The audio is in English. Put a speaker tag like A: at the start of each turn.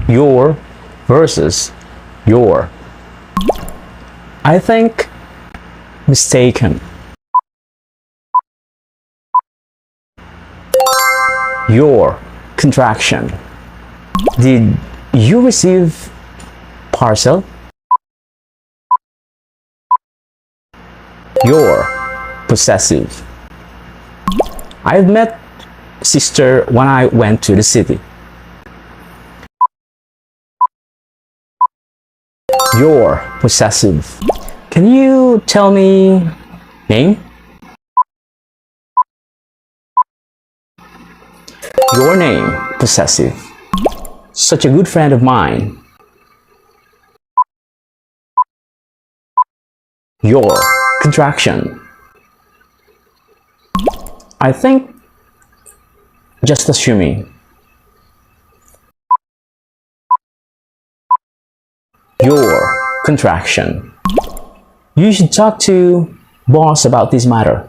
A: Your versus your. I think mistaken. Your contraction. Did you receive parcel? Your possessive. I've met sister when I went to the city. Your possessive. Can you tell me name? Your name possessive. Such a good friend of mine. Your contraction. I think just assuming. Your contraction. You should talk to boss about this matter.